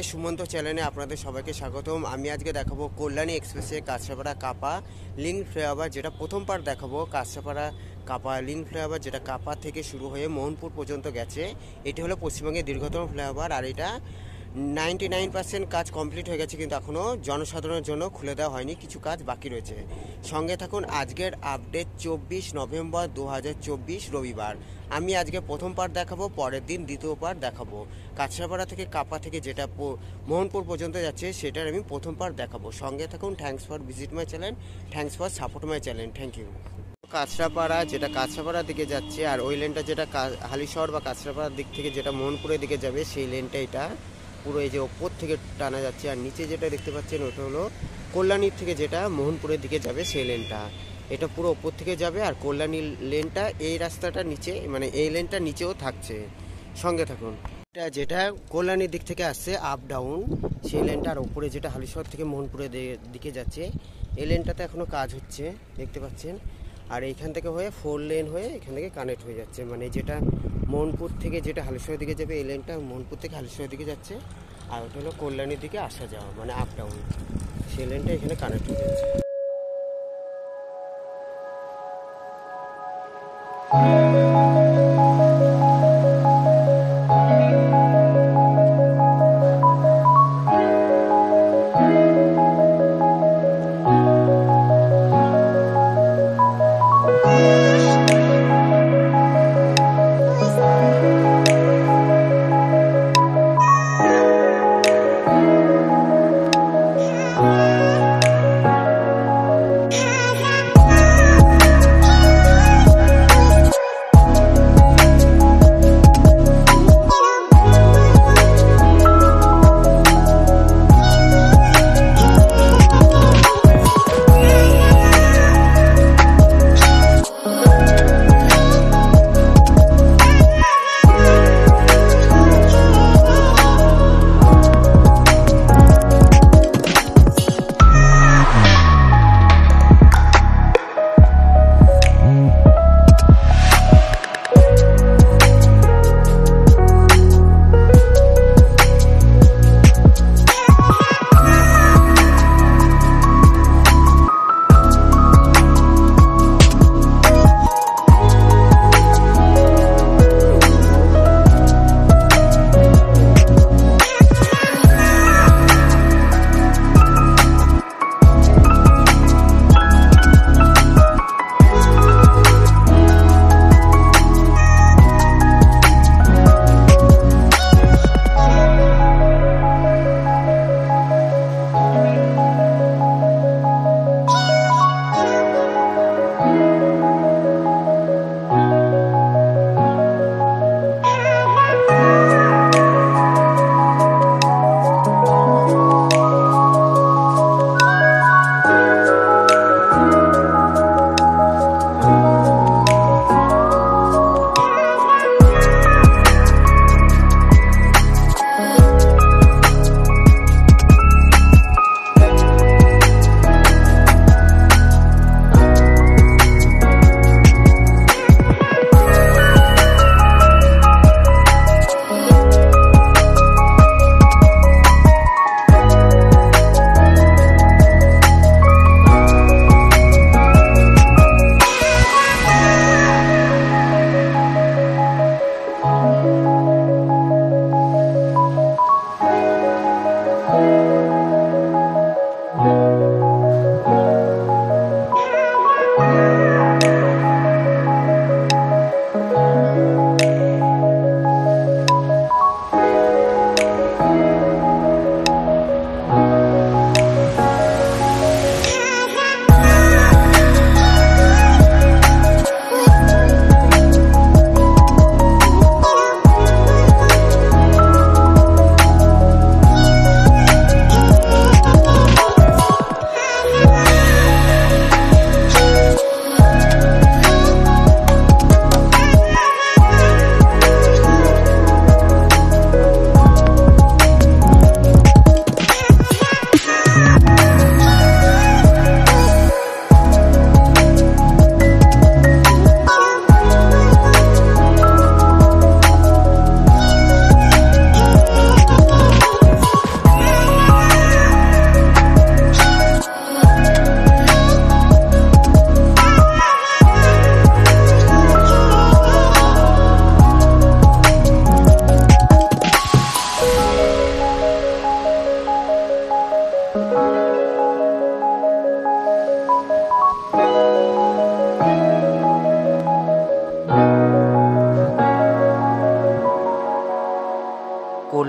সুমন্ত চ্যানেলে আপনাদের সবাইকে স্বাগতম। আমি আজকে দেখাবো কল্যাণী এক্সপ্রেসে কাঁচরাপাড়া কাপা লিঙ্ক ফ্লাইওভার, যেটা প্রথম পার্ট দেখাবো। কাঁচরাপাড়া কাপা লিঙ্ক ফ্লাইওভার, যেটা কাপা থেকে শুরু হয়ে মোহনপুর পর্যন্ত গেছে। এটি হলো পশ্চিমবঙ্গের দীর্ঘতম ফ্লাইওভার, আর এটা 99% কাজ কমপ্লিট হয়ে গেছে, কিন্তু এখনও জনসাধারণের জন্য খুলে দেওয়া হয়নি, কিছু কাজ বাকি রয়েছে। সঙ্গে থাকুন। আজকের আপডেট 24 নভেম্বর 2024 রবিবার। আমি আজকে প্রথম পার্ট দেখাবো, পরের দিন দ্বিতীয় পার্ট দেখাবো। কাঁচরাপাড়া থেকে কাপা থেকে যেটা মোহনপুর পর্যন্ত যাচ্ছে সেটার আমি প্রথম পার্ট দেখাবো। সঙ্গে থাকুন। Thanks for visit my channel, thanks for support my channel, thank you. Kanchrapara, যেটা কাঁচরাপাড়ার দিকে যাচ্ছে, আর ওই লেনটা যেটা হালিশহর বা কাঁচরাপাড়ার দিক থেকে যেটা মোহনপুরের দিকে যাবে, সেই লেনটা এটা পুরো এই যে ওপর থেকে টানা যাচ্ছে। আর নিচে যেটা দেখতে পাচ্ছেন ওটা হলো কল্যাণীর থেকে যেটা মোহনপুরের দিকে যাবে সেই লেনটা, এটা পুরো ওপর থেকে যাবে। আর কল্যাণী লেনটা এই রাস্তাটা নিচে, মানে এই লেনটা নিচেও থাকছে। সঙ্গে থাকুন। এটা যেটা কল্যাণীর দিক থেকে আসছে আপ ডাউন, সেই লেনটা, আর ওপরে যেটা হালিশহর থেকে মোহনপুরের দিকে যাচ্ছে এই লেনটাতে এখনও কাজ হচ্ছে, দেখতে পাচ্ছেন। আর এইখান থেকে হয়ে 4 লেন হয়ে এখান থেকে কানেক্ট হয়ে যাচ্ছে, মানে যেটা মোহনপুর থেকে যেটা হালিশহরের দিকে যাবে এই লেনটা মোহনপুর থেকে হালিশহরের দিকে যাচ্ছে। আর ওটা হলো কল্যাণীর দিকে আসা যাওয়া, মানে আপ ডাউন, সেই লেনটা এখানে কানেক্ট হয়ে যাচ্ছে।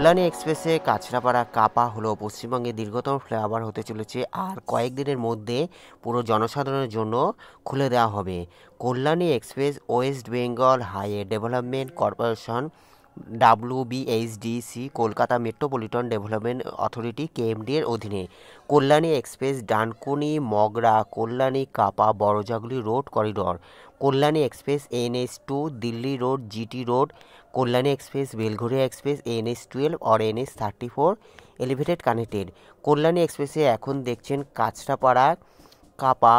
কল্যাণী এক্সপ্রেসে কাঁচরাপাড়া কাপা হলো পশ্চিমবঙ্গের দীর্ঘতম ফ্লাইওভার হতে চলেছে, আর কয়েকদিনের মধ্যে পুরো জনসাধারণের জন্য খুলে দেওয়া হবে। Kalyani express West Bengal highway development corporation WBHDC Kolkata metropolitan development authority KMD এর অধীনে Kalyani express Dankuni Mogra Kalyani Kapa Barajaguli road corridor, Kalyani express NH2 Delhi road GT road, Kalyani express Belgharia express NH12 और NH34 এলিভেটেড কানেক্টেড। কল্যাণী এক্সপ্রেসে এখন দেখছেন কাঁচরাপাড়া কাপা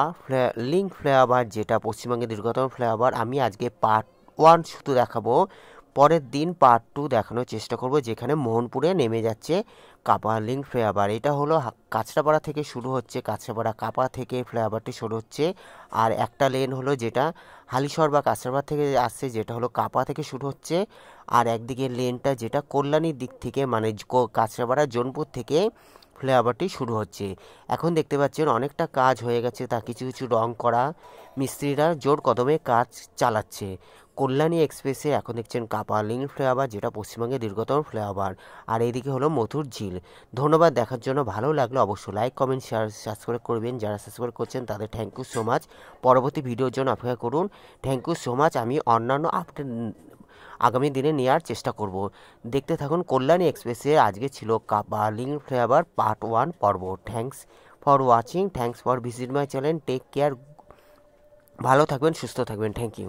লিঙ্ক ফ্লাইওভার, যেটা পশ্চিমবঙ্গের দীর্ঘতম ফ্লাইওভার। আমি আজকে পার্ট 1 শুধু দেখাবো, পরের দিন পার্ট 2 দেখানোর চেষ্টা করব, যেখানে মোহনপুরে নেমে যাচ্ছে কাপা লিঙ্ক ফ্লাইওভার। এটা হলো কাঁচরাপাড়া থেকে শুরু হচ্ছে, কাঁচরাপাড়া কাপা থেকে ফ্লাইওভারটি শুরু হচ্ছে। আর একটা লেন হলো যেটা হালিশহর বা কাঁচরাপাড়া থেকে আসছে, যেটা হলো কাপা থেকে শুরু হচ্ছে। আর একদিকে লেনটা যেটা কল্যাণীর দিক থেকে, মানে কাঁচরাপাড়া জোনপুর থেকে ফ্লাইওভারটি শুরু হচ্ছে। এখন দেখতে পাচ্ছেন অনেকটা কাজ হয়ে গেছে, তা কিছু কিছু রং করা মিস্ত্রিরা জোর কদমে কাজ চালাচ্ছে। কল্যাণী এক্সপ্রেসে এখন দেখছেন কাপা লিঙ্ক ফ্লাইওভার, যেটা পশ্চিমবঙ্গের দীর্ঘতম ফ্লাইওভার। আর এইদিকে হলো মথুর ঝিল। ধন্যবাদ দেখার জন্য। ভালো লাগলে অবশ্যই লাইক কমেন্ট শেয়ার সাবস্ক্রাইব করবেন। যারা সাবস্ক্রাইব করছেন তাদের থ্যাংক ইউ সো মাচ। পরবর্তী ভিডিওর জন্য অপেক্ষা করুন। Thank you so much. আমি অন্যান্য আপডেট আগামী দিনে নেওয়ার চেষ্টা করব। দেখতে থাকুন। কল্যাণী এক্সপ্রেসে আজকে ছিল কাপা লিঙ্ক ফ্লাইওভার পার্ট 1 পর্ব। Thanks for watching, thanks for visit my channel. Take care. ভালো থাকবেন, সুস্থ থাকবেন। Thank you.